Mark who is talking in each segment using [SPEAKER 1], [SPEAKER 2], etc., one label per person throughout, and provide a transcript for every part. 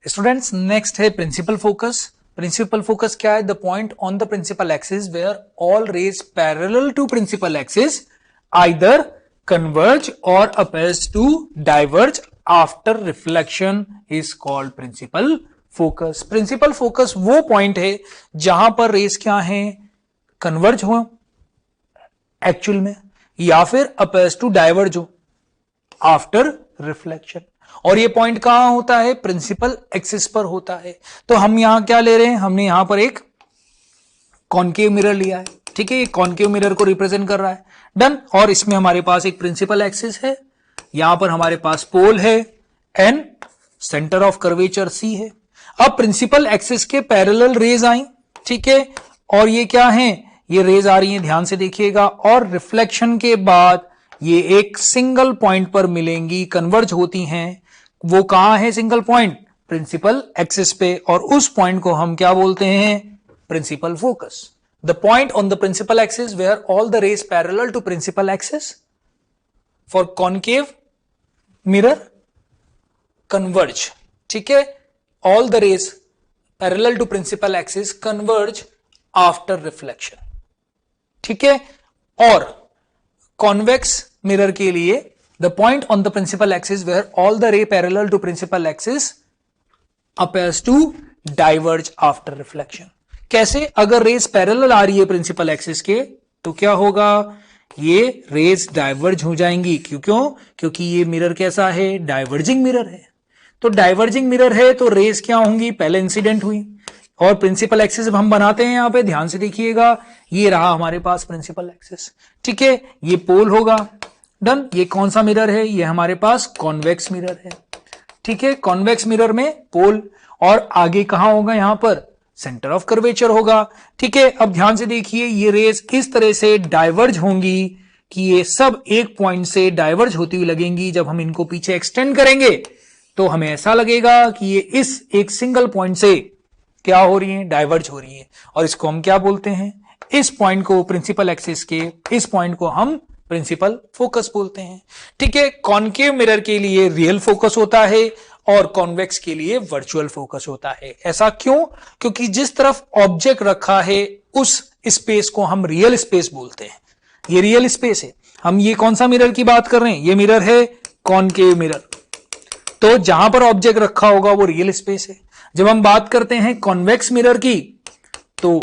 [SPEAKER 1] Students next है principal focus. Principal focus क्या है? The point on the principal axis where all rays parallel to principal axis either converge or appears to diverge after reflection is called principal focus. Principal focus वो point है जहां पर raise क्या है, converge हो actual में या फिर अपेयर्स टू डाइवर्ज हो आफ्टर रिफ्लेक्शन। और ये पॉइंट कहां होता है? प्रिंसिपल एक्सिस पर होता है। तो हम यहां क्या ले रहे हैं? हमने यहां पर एक कॉनकेव मिरर लिया है, ठीक है। ये कॉनकेव मिरर को रिप्रेजेंट कर रहा है, डन। और इसमें हमारे पास एक प्रिंसिपल एक्सिस है, यहां पर हमारे पास पोल है and centre of curvature C है। अब प्रिंसिपल एक्सिस के पैरेलल रेज आई, ठीक है। और ये क्या है? ये रेज आ रही है, ध्यान से देखिएगा। और रिफ्लेक्शन के बाद ये एक सिंगल पॉइंट पर मिलेंगी, कन्वर्ज होती हैं। वो कहां है सिंगल पॉइंट? प्रिंसिपल एक्सिस पे। और उस पॉइंट को हम क्या बोलते हैं? Principal focus. The point on the principal axis where all the rays parallel to principal axis for concave mirror converge, ठीक है। All the rays parallel to principal axis converge after reflection, ठीक है। और कॉन्वेक्स मिरर के लिए the point on the principal axis where all the ray parallel to principal axis appears to diverge after reflection. कैसे? अगर raise parallel आ रही है principal axis के तो क्या होगा? ये रेज डाइवर्ज हो जाएंगी। क्यों? क्योंकि ये मिरर कैसा है? डाइवर्जिंग मिरर है। तो डाइवर्जिंग मिरर है तो रेज क्या होंगी? पहले इंसिडेंट हुई और प्रिंसिपल एक्सिस हम बनाते हैं यहां पे, ध्यान से देखिएगा। ये रहा हमारे पास प्रिंसिपल एक्सिस, ठीक है। ये पोल होगा, डन। ये कौन सा मिरर है? ये हमारे पास कॉन्वेक्स मिरर है, ठीक है। कॉन्वेक्स मिरर में पोल और आगे कहां होगा? यहां पर सेंटर ऑफ कर्वेचर होगा, ठीक है। अब ध्यान से देखिए, ये रेज इस तरह से डाइवर्ज होंगी कि ये सब एक पॉइंट से डाइवर्ज होती हुई लगेंगी। जब हम इनको पीछे एक्सटेंड करेंगे तो हमें ऐसा लगेगा कि ये इस एक सिंगल पॉइंट से क्या हो रही है? डाइवर्ज हो रही है। और इसको हम क्या बोलते हैं? इस पॉइंट को, प्रिंसिपल एक्सिस के इस पॉइंट को हम प्रिंसिपल फोकस बोलते हैं, ठीक है। कॉनकेव मिरर के लिए रियल फोकस होता है और कॉन्वेक्स के लिए वर्चुअल फोकस होता है। ऐसा क्यों? क्योंकि जिस तरफ ऑब्जेक्ट रखा है उस स्पेस को हम रियल स्पेस बोलते हैं। ये रियल स्पेस है। हम ये कौन सा मिरर की बात कर रहे हैं? ये मिरर है कॉनकेव मिरर। तो जहां पर ऑब्जेक्ट रखा होगा वो रियल स्पेस है। जब हम बात करते हैं कॉन्वेक्स मिरर की तो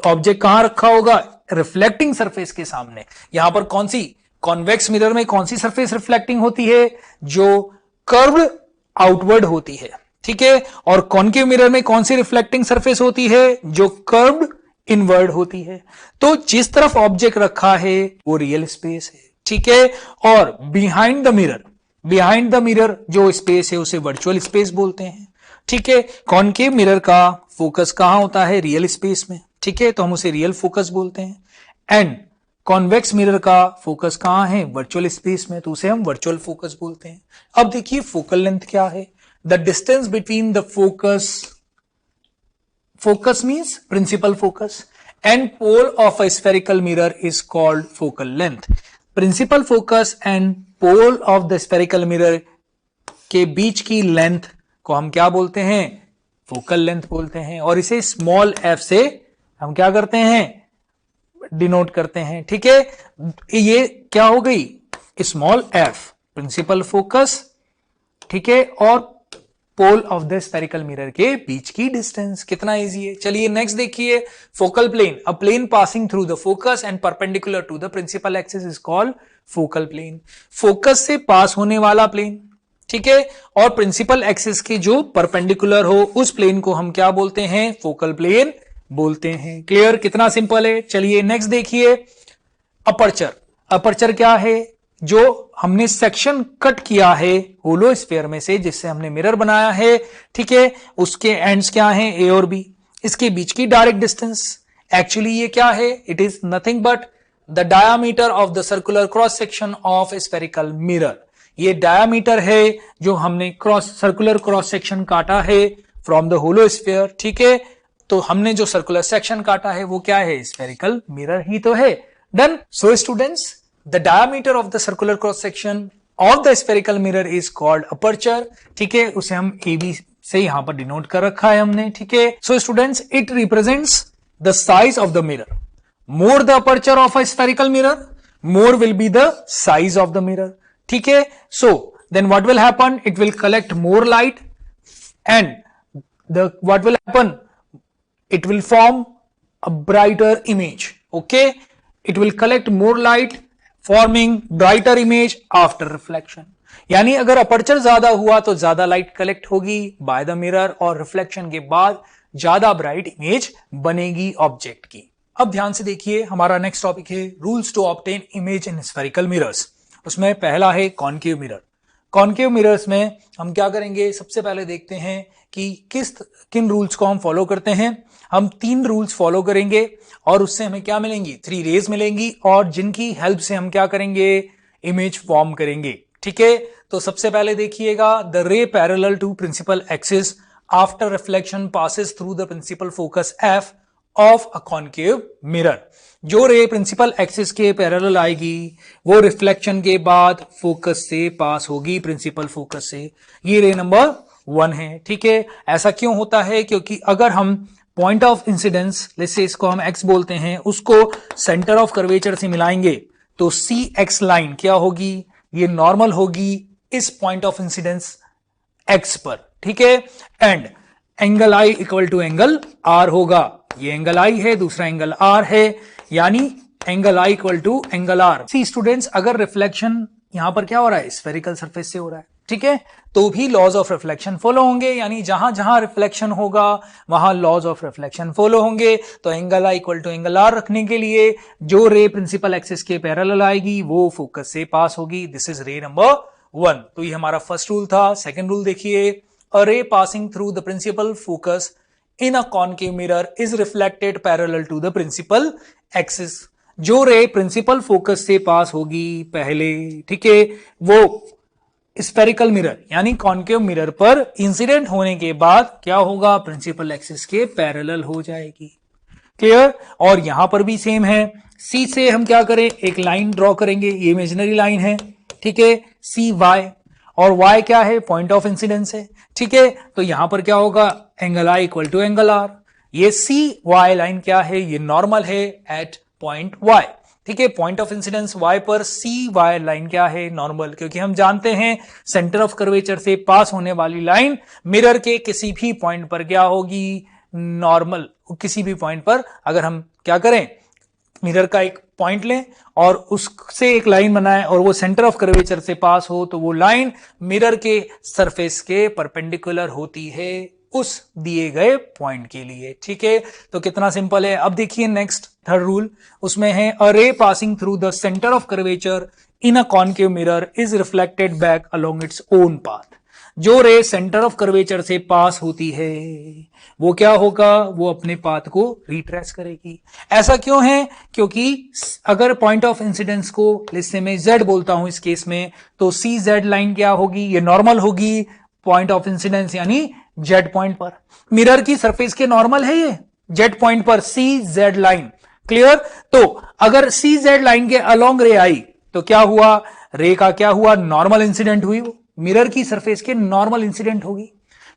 [SPEAKER 1] ऑब्जेक्ट कहां रखा होगा? रिफ्लेक्टिंग सरफेस के सामने। यहां पर कौन सी? कॉन्वेक्स मिरर में कौन सी सरफेस रिफ्लेक्टिंग होती है? जो कर्व्ड आउटवर्ड होती है, ठीक है। और कॉनकेव मिरर में कौन सी रिफ्लेक्टिंग सरफेस होती है? जो कर्व्ड इनवर्ड होती है। तो जिस तरफ ऑब्जेक्ट रखा है वो रियल स्पेस है, ठीक है। और बिहाइंड द मिरर जो स्पेस है उसे वर्चुअल स्पेस बोलते हैं, ठीक है। कॉनकेव मिरर का फोकस कहां होता है? रियल स्पेस में, ठीक है। तो हम उसे रियल फोकस बोलते हैं। एंड कॉन्वेक्स मिरर का फोकस कहां है? वर्चुअल स्पेस में, तो उसे हम वर्चुअल फोकस बोलते हैं। अब देखिए फोकल लेंथ क्या है? The distance between the focus means principal focus and pole of a spherical mirror is called focal length. Principal focus and pole of the spherical mirror के बीच की लेंथ को हम क्या बोलते हैं? फोकल लेंथ बोलते हैं। और इसे स्मॉल एफ से हम क्या करते हैं? डिनोट करते हैं, ठीक है। ये क्या हो गई? स्मॉल एफ प्रिंसिपल फोकस, ठीक है, और pole of the spherical mirror के बीच की डिस्टेंस। कितना इजी है। चलिए नेक्स्ट देखिए, focal plane. A plane passing through the focus and perpendicular to the principal axis is called focal plane. Focus से पास होने वाला प्लेन, ठीक है, और प्रिंसिपल एक्सिस के जो परपेंडिकुलर हो उस प्लेन को हम क्या बोलते हैं? फोकल प्लेन बोलते हैं। क्लियर? कितना सिंपल है। चलिए नेक्स्ट देखिए, अपर्चर क्या है? जो हमने सेक्शन कट किया है होलो स्फीयर में से, जिससे हमने मिरर बनाया है, ठीक है, उसके एंड्स क्या हैं? ए और बी। इसके बीच की डायरेक्ट डिस्टेंस एक्चुअली ये क्या है? It is nothing but the diameter of the circular cross section of spherical mirror. ये डायामीटर है जो हमने सर्कुलर क्रॉस सेक्शन काटा है फ्रॉम द होलो स्फीयर, ठीक है। तो हमने जो सर्कुलर सेक्शन काटा है वो क्या है? स्फेरिकल मिरर ही तो है, done. So students, the diameter of the circular cross section of the spherical mirror is called aperture, ठीक है। उसे हम ए बी से यहां पर डिनोट कर रखा है हमने, ठीक है। So students, it represents the size of the mirror. More the aperture of a spherical mirror, more will be the size of the mirror, ठीक है। So then what will happen, it will collect more light and what will happen, it will form a brighter image, okay, it will collect more light forming brighter image after reflection। यानी अगर aperture ज्यादा हुआ तो ज्यादा light collect होगी by the mirror और reflection के बाद ज्यादा ब्राइट इमेज बनेगी ऑब्जेक्ट की। अब ध्यान से देखिए, हमारा नेक्स्ट टॉपिक है rules to obtain image in spherical mirrors. उसमें पहला है कॉनकेव मिरर। कॉनकेव मिरर्स में हम क्या करेंगे, सबसे पहले देखते हैं कि किन रूल्स को हम फॉलो करते हैं। हम 3 रूल्स फॉलो करेंगे और उससे हमें क्या मिलेंगी, 3 रेज मिलेंगी और जिनकी हेल्प से हम क्या करेंगे, इमेज फॉर्म करेंगे, ठीक है। तो सबसे पहले देखिएगा, the ray parallel to principal axis after reflection passes through the principal focus F of a concave mirror. जो रे प्रिंसिपल एक्सिस के पैरेलल आएगी वो रिफ्लेक्शन के बाद फोकस से पास होगी, प्रिंसिपल फोकस से। ये रे नंबर 1 है, ठीक है। ऐसा क्यों होता है, क्योंकि अगर हम पॉइंट ऑफ इंसिडेंस, जैसे इसको हम एक्स बोलते हैं, उसको सेंटर ऑफ कर्वेचर से मिलाएंगे तो सी एक्स लाइन क्या होगी, ये नॉर्मल होगी इस पॉइंट ऑफ इंसिडेंस एक्स पर, ठीक है। And angle I equal to angle R होगा। ये एंगल आई है, दूसरा एंगल आर है, यानी angle I equal to angle R. See students, अगर रिफ्लेक्शन यहां पर क्या हो रहा है, स्फेरिकल सरफेस से हो रहा है, ठीक है, तो भी लॉज ऑफ रिफ्लेक्शन फॉलो होंगे, यानी जहां जहां रिफ्लेक्शन होगा वहां लॉज ऑफ रिफ्लेक्शन फॉलो होंगे। तो angle I equal to angle R रखने के लिए जो रे प्रिंसिपल एक्सिस के पैरेलल आएगी वो फोकस से पास होगी। This is ray number 1। तो ये हमारा फर्स्ट रूल था। सेकंड रूल देखिए, a ray passing through the principal focus in a concave mirror is reflected parallel to the principal axis. जो रे प्रिंसिपल फोकस से pass होगी पहले, ठीक है, वो स्फेरिकल मिरर यानी कॉनकेव मिरर पर इंसिडेंट होने के बाद क्या होगा, प्रिंसिपल एक्सिस के पैरेलल हो जाएगी। क्लियर। और यहां पर भी सेम है, सी से हम क्या करें, एक लाइन ड्रॉ करेंगे, ये इमेजिनरी लाइन है, ठीक है, सी वाई, और वाई क्या है, पॉइंट ऑफ इंसिडेंस है, ठीक है। तो यहां पर क्या होगा, angle I equal to angle R. ये सी वाई लाइन क्या है, ये नॉर्मल है एट पॉइंट वाई, ठीक है। पॉइंट ऑफ इंसिडेंस वाई पर सी वाई लाइन क्या है, नॉर्मल, क्योंकि हम जानते हैं सेंटर ऑफ कर्वेचर से पास होने वाली लाइन मिरर के किसी भी पॉइंट पर क्या होगी, नॉर्मल। किसी भी पॉइंट पर अगर हम क्या करें, मिरर का एक पॉइंट लें और उससे एक लाइन बनाएं और वो सेंटर ऑफ कर्वेचर से पास हो, तो वो लाइन मिरर के सरफेस के परपेंडिकुलर होती है उस दिए गए पॉइंट के लिए, ठीक है। तो कितना सिंपल है। अब देखिए नेक्स्ट थर्ड रूल, उसमें है a ray passing through the centre of curvature in a concave mirror is reflected back along its own path. जो रे सेंटर ऑफ कर्वेचर से पास होती है वो क्या होगा, वो अपने पाथ को रिट्रेस करेगी। ऐसा क्यों है, क्योंकि अगर पॉइंट ऑफ इंसिडेंस को लिस्से में जेड बोलता हूं इस केस में, तो सी जेड लाइन क्या होगी, ये नॉर्मल होगी पॉइंट ऑफ इंसिडेंस यानी जेड पॉइंट पर। मिरर की सरफेस के नॉर्मल है ये जेड पॉइंट पर सी जेड लाइन। क्लियर। तो अगर सी जेड लाइन के अलोंग रे आई तो क्या हुआ, रे का क्या हुआ, नॉर्मल इंसिडेंट हुई, वो मिरर की सरफेस के नॉर्मल इंसिडेंट होगी।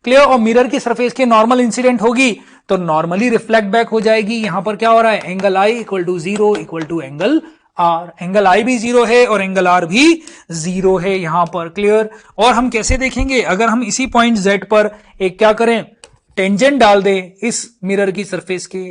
[SPEAKER 1] क्लियर। और मिरर की सरफेस के नॉर्मल इंसिडेंट होगी तो नॉर्मली रिफ्लेक्ट बैक हो जाएगी। यहां पर क्या हो रहा है, angle I equal to 0 equal to angle r. Angle i भी 0 है और एंगल आर भी 0 है यहां पर। क्लियर। और हम कैसे देखेंगे, अगर हम इसी पॉइंट जेड पर एक क्या करें, टेंजेंट डाल दें इस मिरर की सरफेस के,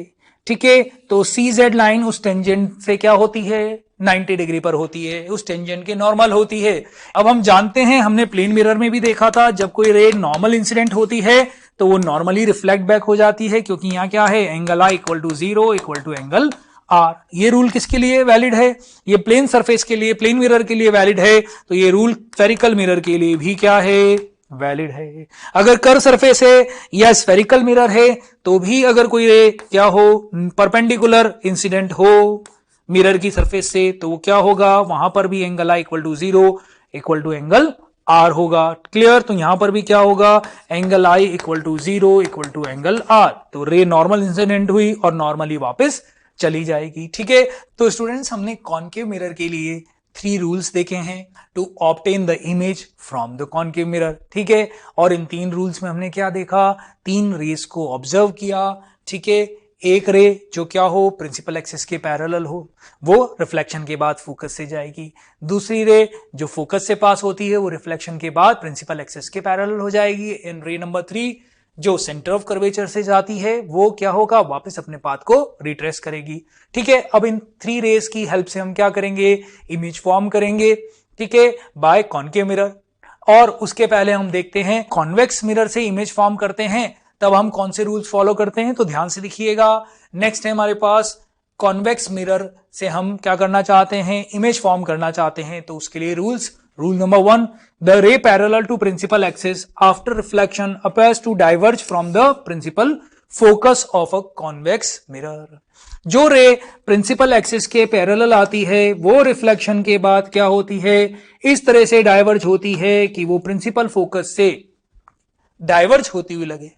[SPEAKER 1] ठीक है, तो सी जेड लाइन उस टेंजेंट से क्या होती है, 90 डिग्री पर होती है, उस टेंजेंट के नॉर्मल होती है। अब हम जानते हैं, हमने प्लेन मिरर में भी देखा था, जब कोई रे नॉर्मल इंसिडेंट होती है तो वो नॉर्मली रिफ्लेक्ट बैक हो जाती है, क्योंकि यहां क्या है, angle I equal to 0 equal to angle R. ये रूल किसके लिए वैलिड है, ये प्लेन सरफेस के लिए, प्लेन मिरर के लिए वैलिड है, तो ये रूल स्फेरिकल मिरर के लिए भी क्या है, वैलिड है। अगर कर्व सरफेस है या स्फेरिकल मिरर है तो भी अगर कोई रे क्या हो, परपेंडिकुलर इंसिडेंट हो मिरर की सरफेस से, तो वो क्या होगा, वहां पर भी angle I equal to 0 equal to angle R होगा। क्लियर। तो यहां पर भी क्या होगा, angle I equal to 0 equal to angle R. तो रे नॉर्मल इंसिडेंट हुई और नॉर्मली वापस चली जाएगी, ठीक है। तो स्टूडेंट्स, हमने कॉनकेव मिरर के लिए 3 रूल्स देखे हैं to obtain the image from the concave mirror, ठीक है। और इन 3 रूल्स में हमने क्या देखा, 3 रेस को ऑब्जर्व किया, ठीक है। एक रे जो क्या हो, प्रिंसिपल एक्सिस के पैरेलल हो, वो रिफ्लेक्शन के बाद फोकस से जाएगी। दूसरी रे जो फोकस से पास होती है वो रिफ्लेक्शन के बाद प्रिंसिपल एक्सिस के पैरेलल हो जाएगी। इन रे नंबर 3 जो सेंटर ऑफ कर्वेचर से जाती है वो क्या होगा, वापस अपने पाथ को रिट्रेस करेगी, ठीक है। अब इन 3 रेस की हेल्प से हम क्या करेंगे, इमेज फॉर्म करेंगे, ठीक है, बाय कॉनकेव मिरर। और उसके पहले हम देखते हैं कॉन्वेक्स मिरर से इमेज फॉर्म करते हैं तब हम कौन से रूल्स फॉलो करते हैं, तो ध्यान से लिखिएगा। नेक्स्ट है हमारे पास कॉन्वेक्स मिरर से हम क्या करना चाहते हैं, इमेज फॉर्म करना चाहते हैं, तो उसके लिए rules, rule number 1, the ray parallel to principal axis after reflection appears to diverge from the principal focus of a convex mirror. जो रे प्रिंसिपल एक्सिस के पैरेलल आती है वो रिफ्लेक्शन के बाद क्या होती है, इस तरह से डाइवर्ज होती है कि वो प्रिंसिपल फोकस से डाइवर्ज होती हुई लगे,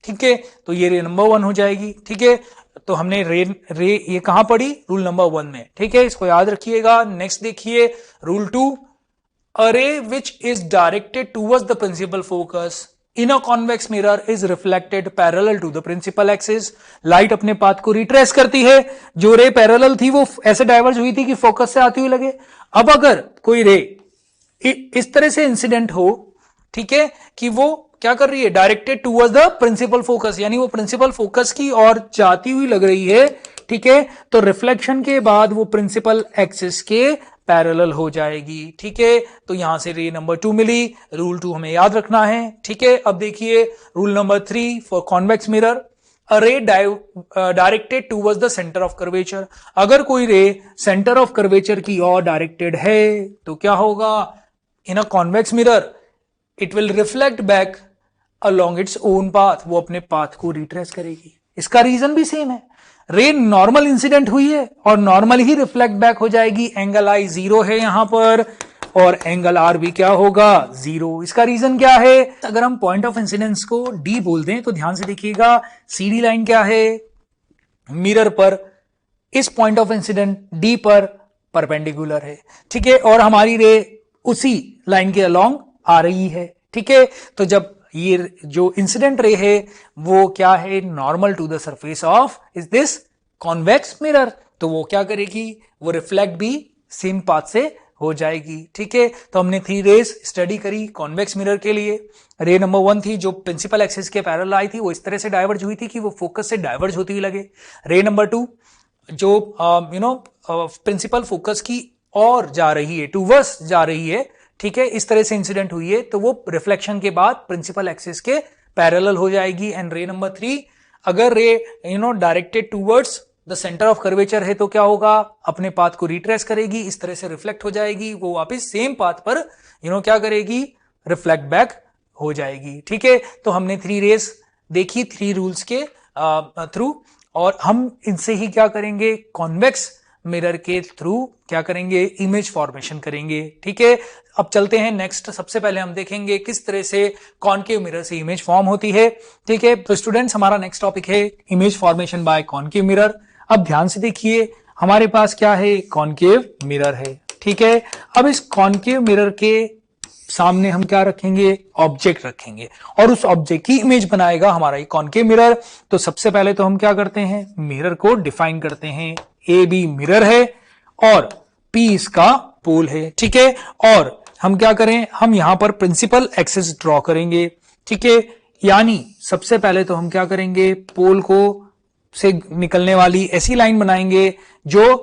[SPEAKER 1] ठीक है। तो ये रे नंबर 1 हो जाएगी, ठीक है। तो हमने रे ये कहां पड़ी, रूल नंबर 1 में, ठीक है, इसको याद रखिएगा। नेक्स्ट देखिए rule 2, a ray which is directed towards the principal focus in a convex mirror is reflected parallel to the principal axis। Light अपने पाथ को रिट्रेस करती है, जो रे पैरेलल थी वो ऐसे डाइवर्ज हुई थी कि फोकस से आती हुई लगे। अब अगर कोई रे इस तरह से इंसिडेंट हो, ठीक है, कि वो क्या कर रही है, directed towards the principal focus, यानी वो प्रिंसिपल फोकस की ओर जाती हुई लग रही है, ठीक है, तो रिफ्लेक्शन के बाद वो प्रिंसिपल एक्सिस के पैरेलल हो जाएगी, ठीक है। तो यहां से रे नंबर 2 मिली, रूल 2 हमें याद रखना है, ठीक है। अब देखिए rule number 3 for convex mirror, a ray directed towards the centre of curvature. अगर कोई रे सेंटर ऑफ कर्वेचर की ओर डायरेक्टेड है तो क्या होगा, in a convex mirror it will reflect back along its own path, वो अपने पाथ को रिट्रेस करेगी। इसका रीजन भी सेम है, रे नॉर्मल इंसिडेंट हुई है और नॉर्मल ही रिफ्लेक्ट बैक हो जाएगी। एंगल आई 0 है यहां पर और एंगल आर भी क्या होगा, 0। इसका रीजन क्या है, अगर हम पॉइंट ऑफ इंसिडेंस को डी बोल दें तो ध्यान से देखिएगा, सीडी लाइन क्या है, मिरर पर इस पॉइंट ऑफ इंसिडेंट डी पर परपेंडिकुलर है, ठीक है, और हमारी रे उसी लाइन के अलोंग आ रही है, ठीक है। तो जब ये जो इंसिडेंट रे है वो क्या है, normal to the surface of is this convex mirror, तो वो क्या करेगी, वो रिफ्लेक्ट भी सेम पाथ से हो जाएगी, ठीक है। तो हमने 3 रेस स्टडी करी कॉन्वेक्स मिरर के लिए। रे नंबर 1 थी जो प्रिंसिपल एक्सिस के पैरेलल आई थी, वो इस तरह से डाइवर्ज हुई थी कि वो फोकस से डाइवर्ज होती हुई लगे। रे नंबर 2 जो प्रिंसिपल फोकस की ओर जा रही है, टूवर्ड्स जा रही है, ठीक है, इस तरह से इंसिडेंट हुई है, तो वो रिफ्लेक्शन के बाद प्रिंसिपल एक्सिस के पैरेलल हो जाएगी। एंड रे नंबर 3, अगर रे directed towards the centre of curvature है तो क्या होगा, अपने पाथ को रिट्रेस करेगी, इस तरह से रिफ्लेक्ट हो जाएगी, वो वापस सेम पाथ पर क्या करेगी, रिफ्लेक्ट बैक हो जाएगी, ठीक है। तो हमने 3 रेस देखी 3 रूल्स के थ्रू, और हम इनसे ही क्या करेंगे, कॉन्वेक्स मिरर के थ्रू क्या करेंगे, इमेज फॉर्मेशन करेंगे, ठीक है। अब चलते हैं नेक्स्ट, सबसे पहले हम देखेंगे किस तरह से कॉनकेव मिरर से इमेज फॉर्म होती है, ठीक है। तो स्टूडेंट्स हमारा नेक्स्ट टॉपिक है image formation by concave mirror. अब ध्यान से देखिए, हमारे पास क्या है, कॉनकेव मिरर है, ठीक है। अब इस कॉनकेव मिरर के सामने हम क्या रखेंगे, ऑब्जेक्ट रखेंगे, और उस ऑब्जेक्ट की इमेज बनाएगा हमारा ये कॉनकेव मिरर। तो सबसे पहले तो हम क्या करते हैं, मिरर को डिफाइन करते हैं। ए बी मिरर है और पी इसका पोल है, ठीक है। और हम क्या करें, हम यहां पर प्रिंसिपल एक्सिस ड्रॉ करेंगे, ठीक है। यानी सबसे पहले तो हम क्या करेंगे, पोल को से निकलने वाली ऐसी लाइन बनाएंगे जो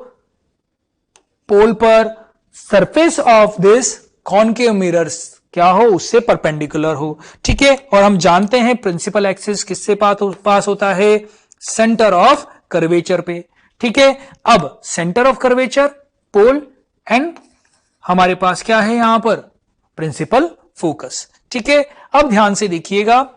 [SPEAKER 1] पोल पर surface of this concave mirrors क्या हो, उससे परपेंडिकुलर हो, ठीक है। और हम जानते हैं प्रिंसिपल एक्सिस किससे पास होता है, सेंटर ऑफ कर्वेचर पे, ठीक है। अब centre of curvature, pole, and हमारे पास क्या है यहां पर, प्रिंसिपल फोकस, ठीक है। अब ध्यान से देखिएगा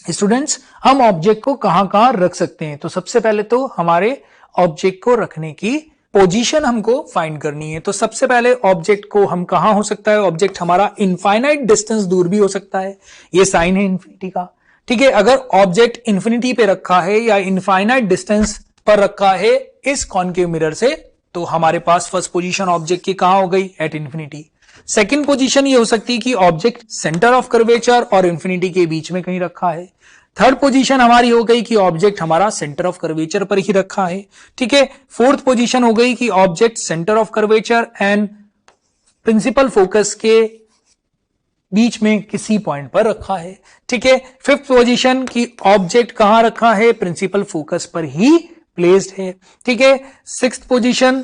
[SPEAKER 1] स्टूडेंट्स, हम ऑब्जेक्ट को कहां कहां रख सकते हैं। तो सबसे पहले तो हमारे ऑब्जेक्ट को रखने की पोजीशन हमको फाइंड करनी है। तो सबसे पहले ऑब्जेक्ट को हम कहां हो सकता है, ऑब्जेक्ट हमारा इनफाइनाइट डिस्टेंस दूर भी हो सकता है, ये साइन है इन्फिनिटी का, ठीक है। अगर ऑब्जेक्ट इन्फिनिटी पे रखा है या इनफाइनाइट डिस्टेंस पर रखा है इस कॉनकेव मिरर से, तो हमारे पास फर्स्ट पोजीशन ऑब्जेक्ट की कहां हो गई, एट इंफिनिटी। सेकंड पोजीशन ये हो सकती है कि ऑब्जेक्ट सेंटर ऑफ कर्वेचर और इंफिनिटी के बीच में कहीं रखा है। थर्ड पोजीशन हमारी हो गई कि ऑब्जेक्ट हमारा सेंटर ऑफ कर्वेचर पर ही रखा है, ठीक है। फोर्थ पोजीशन हो गई कि object centre of curvature and principal focus के बीच में किसी पॉइंट पर रखा है, ठीक है। फिफ्थ पोजीशन की ऑब्जेक्ट कहां रखा है, प्रिंसिपल फोकस पर ही प्लेस्ड है, ठीक है। Sixth position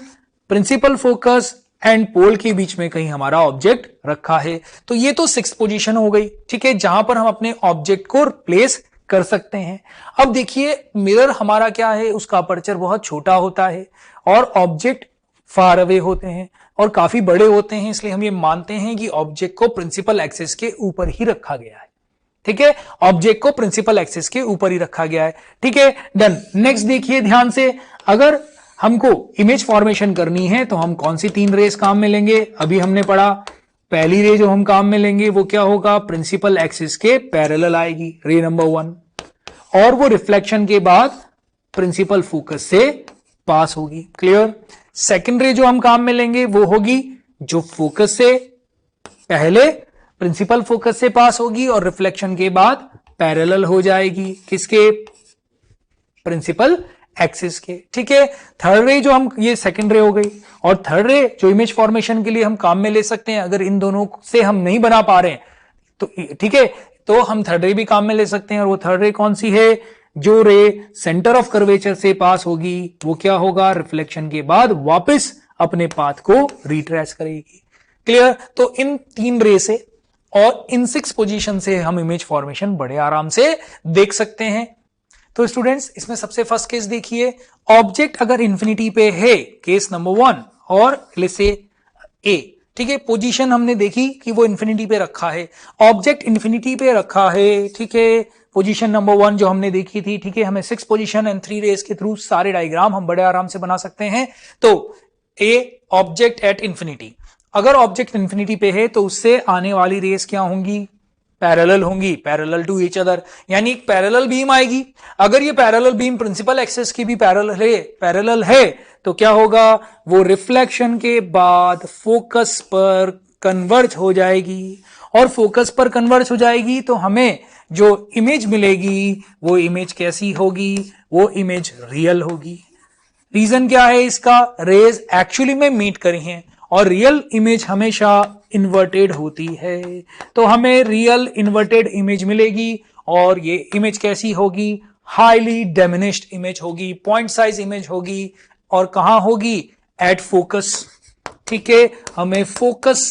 [SPEAKER 1] principal focus and pole के बीच में कहीं हमारा ऑब्जेक्ट रखा है। तो ये तो सिक्स्थ पोजीशन हो गई, ठीक है, जहां पर हम अपने ऑब्जेक्ट को प्लेस कर सकते हैं। अब देखिए मिरर हमारा क्या है, उसका अपर्चर बहुत छोटा होता है और ऑब्जेक्ट फार अवे होते हैं और काफी बड़े होते हैं, इसलिए हम ये मानते हैं कि ऑब्जेक्ट को प्रिंसिपल एक्सिस के ऊपर ही रखा गया है, ठीक है। ऑब्जेक्ट को प्रिंसिपल एक्सिस के ऊपर ही रखा गया है, ठीक है, डन। नेक्स्ट देखिए ध्यान से, अगर हमको इमेज फॉर्मेशन करनी है तो हम कौन सी 3 रेस काम में लेंगे, अभी हमने पढ़ा पहली रे जो हम काम में लेंगे वो क्या होगा, प्रिंसिपल एक्सिस के पैरेलल आएगी, रे नंबर 1, और वो रिफ्लेक्शन के बाद प्रिंसिपल फोकस से पास होगी, क्लियर। सेकंड रे जो हम काम में लेंगे वो होगी जो फोकस से पहले प्रिंसिपल फोकस से पास होगी और रिफ्लेक्शन के बाद पैरेलल हो जाएगी, किसके, प्रिंसिपल एक्सिस के, ठीक है। थर्ड रे जो हम, ये सेकंड रे हो गई, और थर्ड रे जो इमेज फॉर्मेशन के लिए हम काम में ले सकते हैं, अगर इन दोनों से हम नहीं बना पा रहे हैं तो ठीक है, तो हम थर्ड रे भी काम में ले सकते हैं। और वो थर्ड रे कौन सी है, जो रे सेंटर ऑफ कर्वेचर से पास होगी वो क्या होगा, रिफ्लेक्शन के बाद वापस अपने पाथ को रिट्रेस करेगी, क्लियर। तो इन 3 रे से और इन 6 पोजीशन से हम इमेज फॉर्मेशन बड़े आराम से देख सकते हैं। तो स्टूडेंट्स इसमें सबसे फर्स्ट केस देखिए, ऑब्जेक्ट अगर इंफिनिटी पे है, केस नंबर 1, और लेट्स से ए, ठीक है, पोजीशन हमने देखी कि वो इंफिनिटी पे रखा है, ऑब्जेक्ट इंफिनिटी पे रखा है, ठीक है, पोजीशन नंबर 1 जो हमने देखी थी, ठीक है। हमें 6 पोजीशन एंड 3 रेस के थ्रू सारे डायग्राम हम बड़े आराम से बना सकते हैं। तो ए ऑब्जेक्ट एट इंफिनिटी, अगर ऑब्जेक्ट इंफिनिटी पे है तो उससे आने वाली रेस क्या होंगी, पैरेलल होंगी, पैरेलल टू ईच अदर, यानी एक पैरेलल बीम आएगी। अगर ये पैरेलल बीम प्रिंसिपल एक्सिस की भी पैरेलल है तो क्या होगा, वो रिफ्लेक्शन के बाद फोकस पर कन्वर्ज हो जाएगी, और फोकस पर कन्वर्ज हो जाएगी तो हमें जो इमेज मिलेगी वो इमेज कैसी होगी, वो इमेज रियल होगी। रीजन क्या है इसका, रेज एक्चुअली में मीट करी हैं और रियल इमेज हमेशा इन्वर्टेड होती है, तो हमें रियल इन्वर्टेड इमेज मिलेगी। और ये इमेज कैसी होगी, हाईली डिमिनिश्ड इमेज होगी, पॉइंट साइज इमेज होगी, और कहां होगी, एट फोकस, ठीक है, हमें फोकस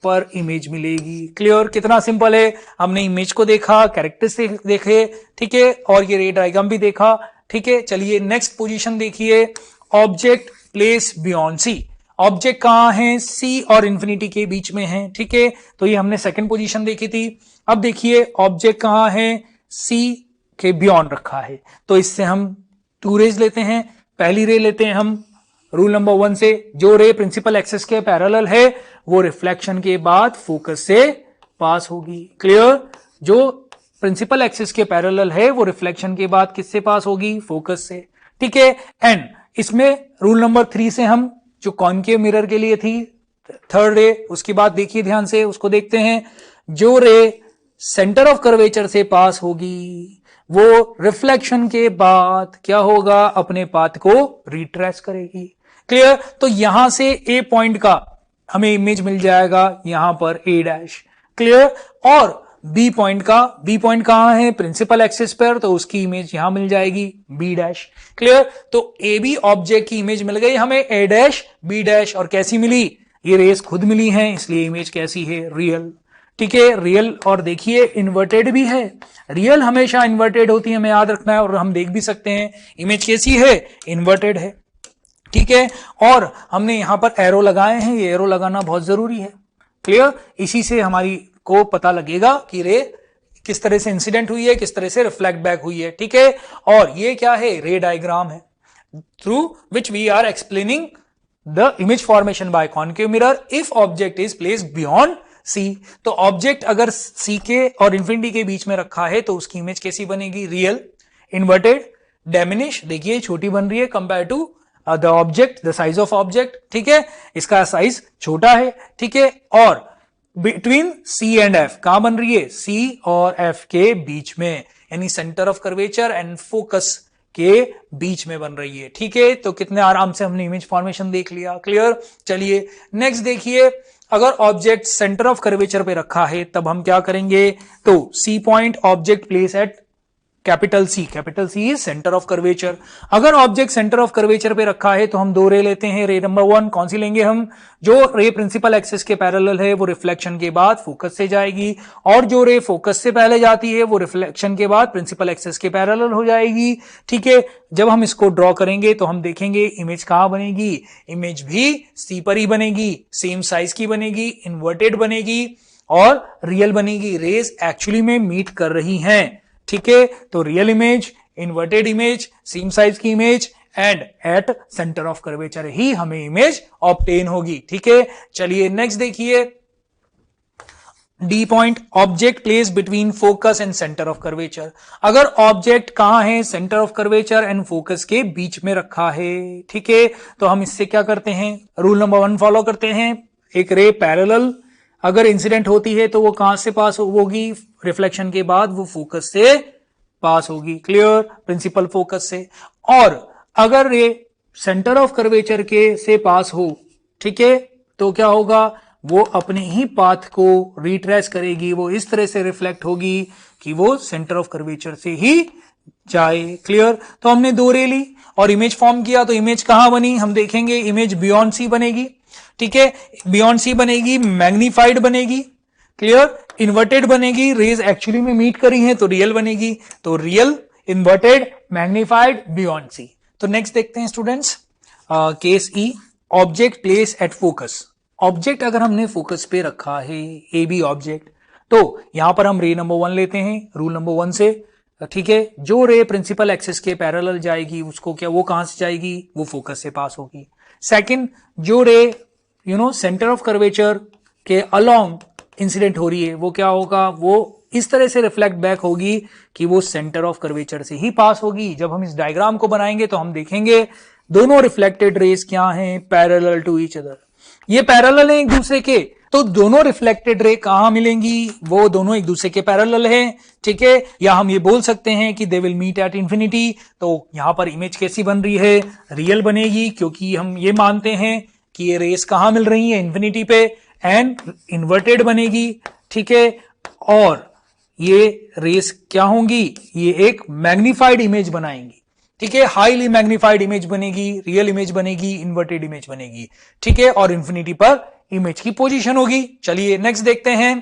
[SPEAKER 1] पर इमेज मिलेगी, क्लियर। कितना सिंपल है, हमने इमेज को देखा, कैरेक्टरिस्टिक देखे, ठीक है, और ये रे डायग्राम भी देखा, ठीक है। चलिए नेक्स्ट पोजीशन देखिए, object place beyond C, object कहां है, सी और इंफिनिटी के बीच में है, ठीक है, तो ये हमने सेकंड पोजीशन देखी थी। अब देखिए ऑब्जेक्ट कहां है, सी के बियॉन्ड रखा है, तो इससे हम 2 रेज लेते हैं। पहली रे लेते हैं हम रूल नंबर 1 से, जो रे प्रिंसिपल एक्सिस के पैरेलल है वो रिफ्लेक्शन के बाद फोकस से पास होगी, क्लियर। जो प्रिंसिपल एक्सिस के पैरेलल है वो रिफ्लेक्शन के बाद किससे पास होगी, फोकस से, ठीक है। एंड इसमें रूल नंबर 3 से हम, जो कॉनकेव मिरर के लिए थी थर्ड रे, उसकी बात देखिए ध्यान से, उसको देखते हैं। जो रे सेंटर ऑफ कर्वेचर से पास होगी वो रिफ्लेक्शन के बाद क्या होगा, अपने पाथ को रिट्रेस करेगी, क्लियर। तो यहां से ए पॉइंट का हमें इमेज मिल जाएगा यहां पर ए डैश, क्लियर। और बी पॉइंट कहां है, प्रिंसिपल एक्सिस पर, तो उसकी इमेज यहां मिल जाएगी बी डैश, क्लियर। तो ए बी ऑब्जेक्ट की इमेज मिल गई हमें, ए डैश बी डैश, और कैसी मिली, ये रेस खुद मिली हैं, इसलिए इमेज कैसी है, रियल, ठीक है, रियल। और देखिए इन्वर्टेड भी है, रियल हमेशा इन्वर्टेड होती है, हमें याद रखना है, और हम देख भी सकते हैं इमेज कैसी है, इन्वर्टेड है, ठीक है। और हमने यहां पर एरो लगाए हैं, ये एरो लगाना बहुत जरूरी है, क्लियर। इसी से हमारी को पता लगेगा कि रे किस तरह से इंसिडेंट हुई है, किस तरह से रिफ्लेक्ट बैक हुई है, ठीक है। और ये क्या है, रे डायग्राम है, through which we are explaining the image formation by concave mirror if object is placed beyond C. तो ऑब्जेक्ट अगर सी के और इंफिनिटी के बीच में रखा है तो उसकी इमेज कैसी बनेगी, रियल, इन्वर्टेड, डेमिनिश, देखिए छोटी बन रही है compare to the object, the size of object, ठीक है, इसका साइज छोटा है, ठीक है, और बिटवीन सी एंड एफ कहां बन रही है, सी और एफ के बीच में, यानी centre of curvature and focus के बीच में बन रही है, ठीक है। तो कितने आराम से हमने इमेज फॉर्मेशन देख लिया, क्लियर। चलिए नेक्स्ट देखिए, अगर ऑब्जेक्ट सेंटर ऑफ कर्वेचर पे रखा है तब हम क्या करेंगे, तो C point object place at capital C is centre of curvature. अगर ऑब्जेक्ट सेंटर ऑफ कर्वेचर पे रखा है तो हम दो रे लेते हैं। रे नंबर 1 कौन सी लेंगे हम, जो रे प्रिंसिपल एक्सिस के पैरेलल है वो रिफ्लेक्शन के बाद फोकस से जाएगी, और जो रे फोकस से पहले जाती है वो रिफ्लेक्शन के बाद प्रिंसिपल एक्सिस के पैरेलल हो जाएगी, ठीक है। जब हम इसको ड्रॉ करेंगे तो हम देखेंगे इमेज कहां बनेगी, इमेज भी सी पर ही बनेगी, सेम साइज की बनेगी, इन्वर्टेड बनेगी और रियल बनेगी। रेज एक्चुअली में मीट कर रही हैं, ठीक है। तो real image, inverted image, same size की image and at centre of curvature ही हमें इमेज ऑब्टेन होगी, ठीक है। चलिए नेक्स्ट देखिए, D point object place between focus and centre of curvature. अगर ऑब्जेक्ट कहां है, centre of curvature and focus के बीच में रखा है, ठीक है, तो हम इससे क्या करते हैं, रूल नंबर 1 फॉलो करते हैं। एक रे पैरेलल अगर इंसिडेंट होती है तो वो कहां से पास होगी, रिफ्लेक्शन के बाद वो फोकस से पास होगी, क्लियर, प्रिंसिपल फोकस से। और अगर रे सेंटर ऑफ कर्वेचर के से पास हो, ठीक है, तो क्या होगा, वो अपने ही पाथ को रिट्रेस करेगी, वो इस तरह से रिफ्लेक्ट होगी कि वो सेंटर ऑफ कर्वेचर से ही जाए, क्लियर। तो हमने दो रे ली और इमेज फॉर्म किया, तो इमेज कहां बनी, हम देखेंगे इमेज बियॉन्ड सी बनेगी, ठीक है, बियॉन्ड सी बनेगी, मैग्नीफाइड बनेगी, क्लियर, इन्वर्टेड बनेगी, रेज एक्चुअली में मीट करी हैं तो रियल बनेगी, तो real, inverted, magnified, beyond C. तो नेक्स्ट देखते हैं students, case E, object place at focus. Object अगर हमने फोकस पे रखा है, ए बी ऑब्जेक्ट, तो यहां पर हम रे नंबर 1 लेते हैं रूल नंबर 1 से, ठीक है। जो रे प्रिंसिपल एक्सिस के पैरेलल जाएगी उसको क्या, वो कहां से जाएगी, वो फोकस से पास होगी। सेकंड, जो रे सेंटर ऑफ कर्वेचर के अलोंग इंसिडेंट हो रही है वो क्या होगा, वो इस तरह से रिफ्लेक्ट बैक होगी कि वो सेंटर ऑफ कर्वेचर से ही पास होगी। जब हम इस डायग्राम को बनाएंगे तो हम देखेंगे दोनों रिफ्लेक्टेड रेज क्या हैं, पैरेलल टू ईच अदर, ये पैरेलल है एक दूसरे के, तो दोनों रिफ्लेक्टेड रे कहां मिलेंगी, वो दोनों एक दूसरे के पैरेलल हैं, ठीक है। या हम ये बोल सकते हैं कि they will meet at infinity. तो यहां पर इमेज कैसी बन रही है, रियल बनेगी, क्योंकि हम ये मानते हैं कि ये रेस कहां मिल रही है, इंफिनिटी पे, एंड इन्वर्टेड बनेगी, ठीक है। और ये रेस क्या होंगी, ये एक मैग्नीफाइड इमेज बनाएंगी, ठीक है, हाईली मैग्नीफाइड इमेज बनेगी, रियल इमेज बनेगी, इन्वर्टेड इमेज बनेगी, ठीक है, और इंफिनिटी पर इमेज की पोजीशन होगी। चलिए नेक्स्ट देखते हैं,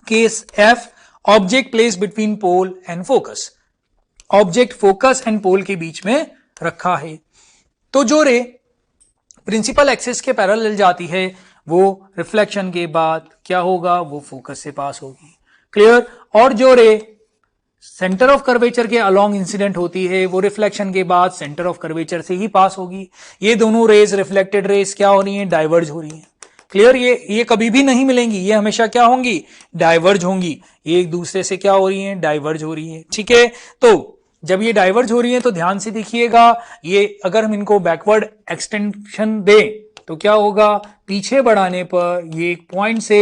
[SPEAKER 1] case F, object place between pole and focus. Object focus and pole के बीच में रखा है, तो जो रे प्रिंसिपल एक्सिस के पैरेलल जाती है वो रिफ्लेक्शन के बाद क्या होगा, वो फोकस से पास होगी, क्लियर। और जो रे सेंटर ऑफ कर्वेचर के अलोंग इंसिडेंट होती है वो रिफ्लेक्शन के बाद सेंटर ऑफ कर्वेचर से ही पास होगी। ये दोनों रेज, रिफ्लेक्टेड रेज क्या हो रही हैं, डाइवर्ज हो रही हैं, क्लियर। ये कभी भी नहीं मिलेंगी, ये हमेशा क्या होंगी, डाइवर्ज होंगी, ये एक दूसरे से क्या हो रही हैं, डाइवर्ज हो रही हैं, ठीक है। तो जब ये डाइवर्ज हो रही है तो ध्यान से देखिएगा, ये अगर हम इनको बैकवर्ड एक्सटेंशन दें तो क्या होगा, पीछे बढ़ाने पर ये एक पॉइंट से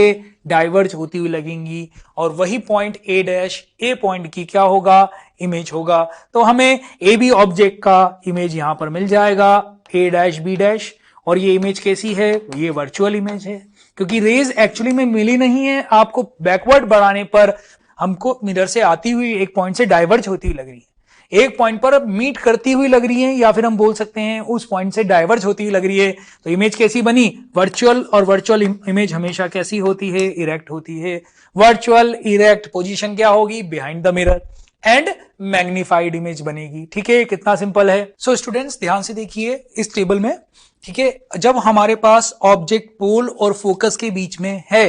[SPEAKER 1] डाइवर्ज होती हुई लगेंगी और वही point A dash, A point की क्या होगा, इमेज होगा। तो हमें ए बी ऑब्जेक्ट का इमेज यहां पर मिल जाएगा, ए डैश बी डैश, और ये इमेज कैसी है, ये वर्चुअल इमेज है, क्योंकि रेज एक्चुअली में मिली नहीं है, आपको बैकवर्ड बढ़ाने पर हमको मिरर से आती हुई एक पॉइंट से डाइवर्ज होती हुई लग रही है, एक पॉइंट पर मीट करती हुई लग रही है, या फिर हम बोल सकते हैं उस पॉइंट से डाइवर्ज होती हुई लग रही है। तो इमेज कैसी बनी, वर्चुअल, और वर्चुअल इमेज हमेशा कैसी होती है, इरेक्ट होती है। वर्चुअल इरेक्ट पोजीशन क्या होगी, behind the mirror, and magnified image बनेगी, ठीक है। कितना सिंपल है। सो स्टूडेंट्स ध्यान से देखिए इस टेबल में, ठीक है, जब हमारे पास ऑब्जेक्ट पोल और फोकस के बीच में है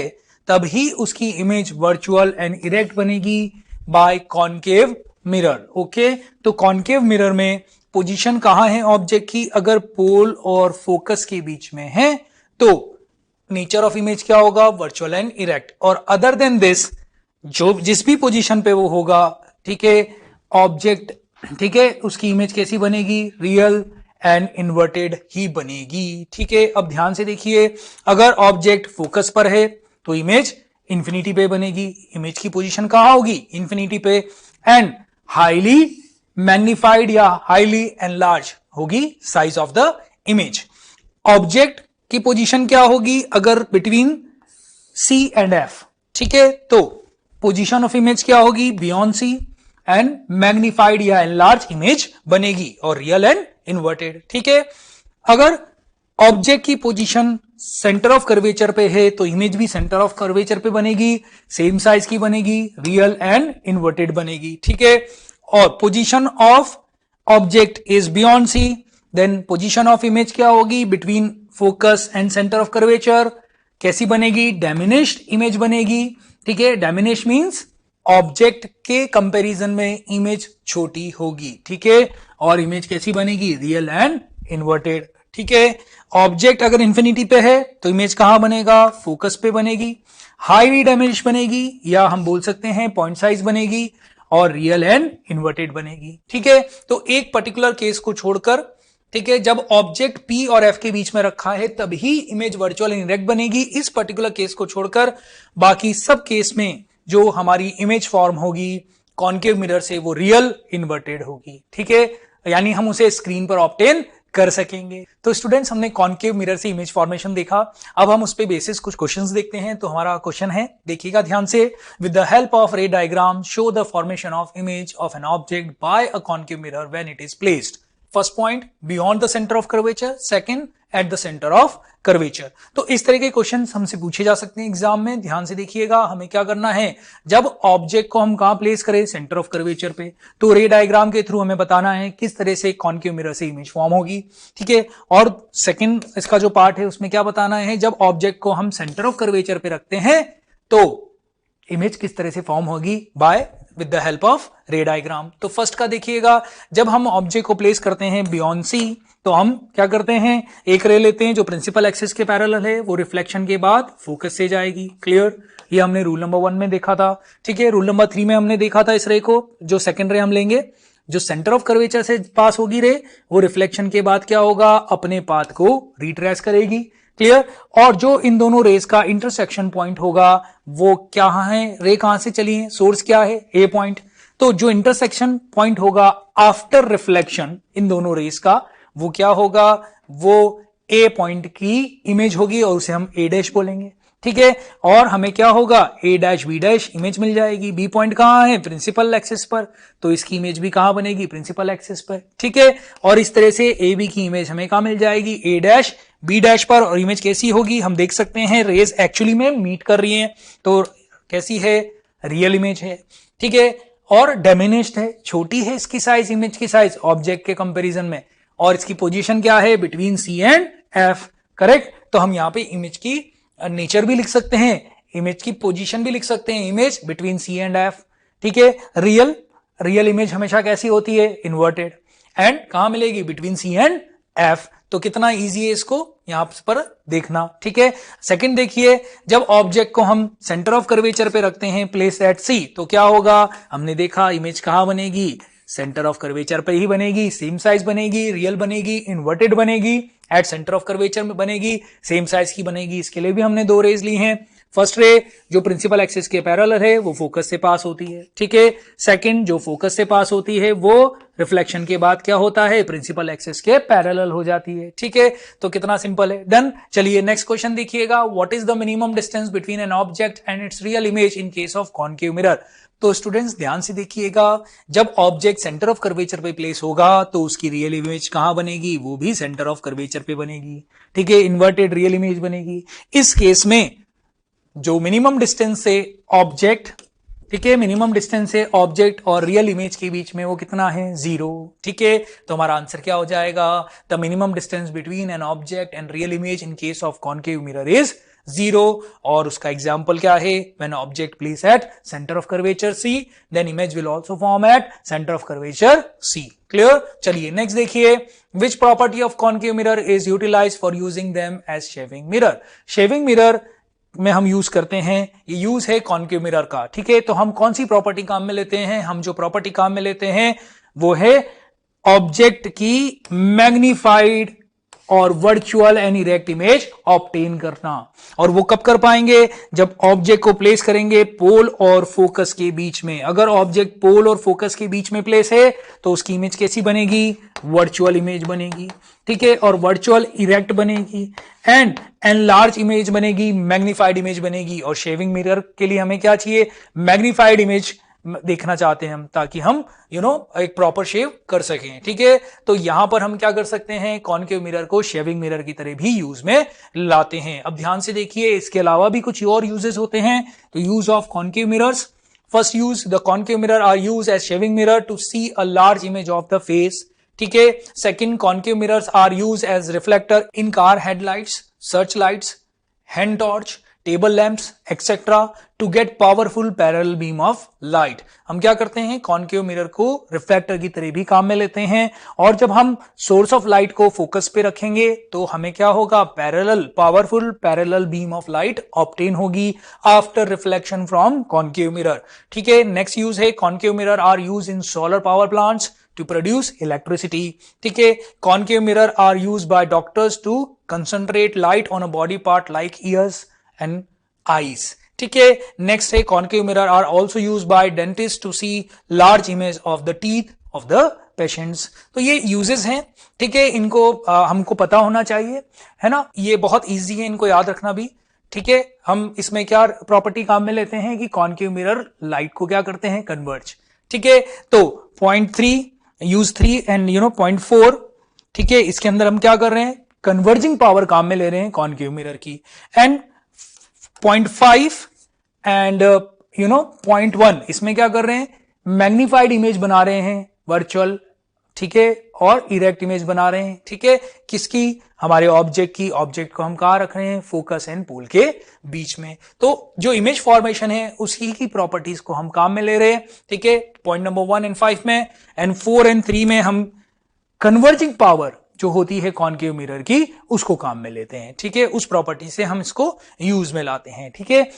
[SPEAKER 1] तब ही उसकी इमेज वर्चुअल एंड इरेक्ट बनेगी बाय कॉनकेव मिरर, ओके। तो कॉनकेव मिरर में पोजीशन कहां है ऑब्जेक्ट की, अगर पोल और फोकस के बीच में है तो नेचर ऑफ इमेज क्या होगा, वर्चुअल एंड इरेक्ट। और अदर देन दिस, जो जिस भी पोजीशन पे वो होगा, ठीक है, ऑब्जेक्ट, ठीक है, उसकी इमेज कैसी बनेगी, रियल एंड इन्वर्टेड ही बनेगी। ठीक है, अब ध्यान से देखिए, अगर ऑब्जेक्ट फोकस पर है तो इमेज इंफिनिटी पे बनेगी। इमेज की पोजीशन कहां होगी? इंफिनिटी पे। एंड हाईली मैग्निफाइड या हाईली एनलार्ज होगी size of the image. Object की पोजीशन क्या होगी अगर बिटवीन सी एंड एफ? ठीक है, तो पोजीशन ऑफ इमेज क्या होगी? बियॉन्ड सी एंड मैग्निफाइड या एनलार्ज इमेज बनेगी और रियल एंड इन्वर्टेड। ठीक है, अगर ऑब्जेक्ट की पोजीशन सेंटर ऑफ कर्वेचर पे है तो इमेज भी सेंटर ऑफ कर्वेचर पे बनेगी, सेम साइज की बनेगी, रियल एंड इन्वर्टेड बनेगी। ठीक है, और position of object is beyond C, then position of image क्या होगी? Between focus and centre of curvature. कैसी बनेगी? डिमिनिश्ड इमेज बनेगी। ठीक है, डिमिनिश मींस ऑब्जेक्ट के कंपैरिजन में इमेज छोटी होगी। ठीक है, और इमेज कैसी बनेगी? Real and inverted. ठीक है, ऑब्जेक्ट अगर इंफिनिटी पे है तो इमेज कहां बनेगा? फोकस पे बनेगी, हाईली डिमिनिश बनेगी, या हम बोल सकते हैं पॉइंट साइज बनेगी, और रियल एंड इन्वर्टेड बनेगी। ठीक है, तो एक पर्टिकुलर केस को छोड़कर, ठीक है, जब ऑब्जेक्ट P और F के बीच में रखा है तभी इमेज वर्चुअल इनडायरेक्ट बनेगी। इस पर्टिकुलर केस को छोड़कर बाकी सब केस में जो हमारी इमेज फॉर्म होगी कॉन्केव मिरर से वो रियल इन्वर्टेड होगी। ठीक है, यानी हम उसे स्क्रीन पर ऑब्टेन कर सकेंगे। तो स्टूडेंट्स, हमने कॉन्केव मिरर से इमेज फॉर्मेशन देखा। अब हम उस पे बेसिस कुछ क्वेश्चंस देखते हैं। तो हमारा क्वेश्चन है, देखिएगा ध्यान से, with the help of ray diagram show the formation of image of an object by a concave mirror when it is placed. First point, beyond the centre of curvature, second, at the centre of curvature. तो इस तरह के question हमसे पूछे जा सकते हैं exam में। ध्यान से देखिएगा, हमें क्या करना है, जब ऑब्जेक्ट को हम कहां प्लेस करें? सेंटर ऑफ कर्वेचर पे, तो रे डायग्राम के थ्रू हमें बताना है किस तरह से कॉन्केव मिरर से इमेज फॉर्म होगी। ठीक है, और सेकंड इसका जो पार्ट है उसमें क्या बताना है, जब ऑब्जेक्ट को हम सेंटर ऑफ कर्वेचर पे रखते हैं तो इमेज किस तरह से फॉर्म होगी by with the help of ray diagram. तो फर्स्ट का देखिएगा, जब हम ऑब्जेक्ट को प्लेस करते हैं बियॉन्ड सी तो हम क्या करते हैं, एक रे लेते हैं जो प्रिंसिपल एक्सिस के पैरेलल है, वो रिफ्लेक्शन के बाद फोकस से जाएगी। क्लियर, ये हमने रूल नंबर 1 में देखा था। ठीक है, रूल नंबर 3 में हमने देखा था इस रे को। जो सेकंड रे हम लेंगे, जो सेंटर ऑफ कर्वेचर से पास होगी रे, वो रिफ्लेक्शन के बाद क्या होगा? अपने पाथ को रिट्रेस करेगी। क्लियर, और जो इन दोनों रेस का इंटरसेक्शन पॉइंट होगा वो क्या है? रे कहां से चली है? सोर्स क्या है? ए पॉइंट। तो जो इंटरसेक्शन पॉइंट होगा आफ्टर रिफ्लेक्शन इन दोनों रेस का, वो क्या होगा? वो ए पॉइंट की इमेज होगी और उसे हम ए डैश बोलेंगे। ठीक है, और हमें क्या होगा? A dash B dash image मिल जाएगी। बी पॉइंट कहां है? प्रिंसिपल एक्सिस पर, तो इसकी इमेज भी कहां बनेगी? प्रिंसिपल एक्सिस पर। ठीक है, और इस तरह से ए बी की इमेज हमें कहां मिल जाएगी? ए डैश बी डैश पर। और इमेज कैसी होगी? हम देख सकते हैं रेज एक्चुअली में मीट कर रही हैं, तो कैसी है? रियल इमेज है। ठीक है, और डिमिनिश्ड है, छोटी है इसकी साइज, इमेज की साइज ऑब्जेक्ट के कंपैरिजन में, और इसकी पोजीशन क्या है? Between C and F. Correct, तो हम यहां पे इमेज की नेचर भी लिख सकते हैं, इमेज की पोजीशन भी लिख सकते हैं, image between C and F. ठीक है, रियल इमेज हमेशा कैसी होती है? इन्वर्टेड। एंड कहां मिलेगी? Between C and F. तो कितना इजी है इसको यहां पर देखना। ठीक है, सेकंड देखिए, जब ऑब्जेक्ट को हम सेंटर ऑफ कर्वेचर पे रखते हैं, प्लेस एट सी, तो क्या होगा? हमने देखा इमेज कहां बनेगी? सेंटर ऑफ कर्वेचर पे ही बनेगी, सेम साइज बनेगी, रियल बनेगी, इन्वर्टेड बनेगी, एट सेंटर ऑफ कर्वेचर में बनेगी, सेम साइज की बनेगी। इसके लिए भी हमने 2 रेज ली हैं। फर्स्ट रे जो प्रिंसिपल एक्सिस के पैरेलल है वो फोकस से पास होती है। ठीक है, सेकंड जो फोकस से पास होती है वो रिफ्लेक्शन के बाद क्या होता है? प्रिंसिपल एक्सिस के पैरेलल हो जाती है। ठीक है, तो कितना सिंपल है, डन। चलिए नेक्स्ट क्वेश्चन देखिएगा, what is the minimum distance between an object and it's real image in case of concave mirror. तो स्टूडेंट्स ध्यान से देखिएगा, जब ऑब्जेक्ट सेंटर ऑफ कर्वेचर पे प्लेस होगा तो उसकी रियल इमेज कहां बनेगी? वो भी सेंटर ऑफ कर्वेचर पे बनेगी। ठीक है, इन्वर्टेड रियल इमेज बनेगी। इस केस में जो मिनिमम डिस्टेंस से ऑब्जेक्ट, ठीक है, मिनिमम डिस्टेंस से ऑब्जेक्ट और रियल इमेज के बीच में वो कितना है? 0। ठीक है, तो हमारा आंसर क्या हो जाएगा? The minimum distance between an object and real image in case of concave mirror is 0। और उसका एग्जाम्पल क्या है? When object place at centre of curvature C, then image will also form at centre of curvature C। Clear, चलिए next देखिए, which property of concave mirror is utilised for using them as shaving mirror. Shaving mirror में हम use करते हैं, ये use है concave mirror का। ठीक है, तो हम कौन सी प्रॉपर्टी काम में लेते हैं? हम जो प्रॉपर्टी काम में लेते हैं वो है ऑब्जेक्ट की मैग्नीफाइड और virtual and erect image obtain करना। और वो कब कर पाएंगे? जब ऑब्जेक्ट को प्लेस करेंगे पोल और फोकस के बीच में। अगर ऑब्जेक्ट पोल और फोकस के बीच में प्लेस है तो उसकी इमेज कैसी बनेगी? वर्चुअल इमेज बनेगी, ठीक है, और वर्चुअल इरेक्ट बनेगी, एंड एनलार्ज इमेज बनेगी, मैग्नीफाइड इमेज बनेगी। और शेविंग मिरर के लिए हमें क्या चाहिए? मैग्नीफाइड इमेज देखना चाहते हैं हम, ताकि हम एक प्रॉपर शेव कर सकें, ठीक है। तो यहां पर हम क्या कर सकते हैं? कॉनकेव मिरर को शेविंग मिरर की तरह भी यूज में लाते हैं। अब ध्यान से देखिए, इसके अलावा भी कुछ और यूजेस होते हैं। तो use of concave mirrors, first use, the concave mirror are use as shaving mirror to see a large image of the face, ठीक है। Second, concave mirrors are use as reflector in car headlights, search lights, hand torch, table lamps etcetera to get powerful parallel beam of light. हम क्या करते हैं? Concave mirror को reflector की तरह भी काम में लेते हैं, और जब हम सोर्स ऑफ लाइट को फोकस पे रखेंगे तो हमें क्या होगा? Powerful parallel beam of light obtain होगी after reflection from concave mirror, ठीक है। नेक्स्ट यूज है, concave mirror are use in solar power plants to produce electricity, ठीक है। Concave mirror are used by doctors to concentrate light on a body part like ears and eyes, ठीक है। Next है, concave mirror are also used by dentists to see large image of the teeth of the patients। तो ये uses हैं, ठीक है, इनको हमको पता होना चाहिए, है ना। ये बहुत easy है इनको याद रखना भी, ठीक है। हम इसमें क्या प्रॉपर्टी काम में लेते हैं कि कॉनकेव मिरर लाइट को क्या करते हैं? कन्वर्ज, ठीक है। तो पॉइंट 3 यूज 3 एंड पॉइंट 4, ठीक है, इसके अंदर हम क्या कर रहे हैं? कन्वर्जिंग पावर काम में ले रहे हैं कॉनकेव मिरर की। एंड पॉइंट 5 एंड पॉइंट 1, इसमें क्या कर रहे हैं? मैग्नीफाइड इमेज बना रहे हैं वर्चुअल, ठीक है, और इरेक्ट इमेज बना रहे हैं, ठीक है। किसकी? हमारे ऑब्जेक्ट की। ऑब्जेक्ट को हम कहां रख रहे हैं? फोकस एंड पोल के बीच में। तो जो इमेज फॉर्मेशन है उसी की प्रॉपर्टीज को हम काम में ले रहे हैं, ठीक है। पॉइंट नंबर 1 एंड 5 में, एंड 4 एंड 3 में हम कन्वर्जिंग पावर जो होती है कॉनकेव मिरर की उसको काम में लेते हैं, ठीक है। उस प्रॉपर्टी से हम इसको यूज में लाते हैं, ठीक है।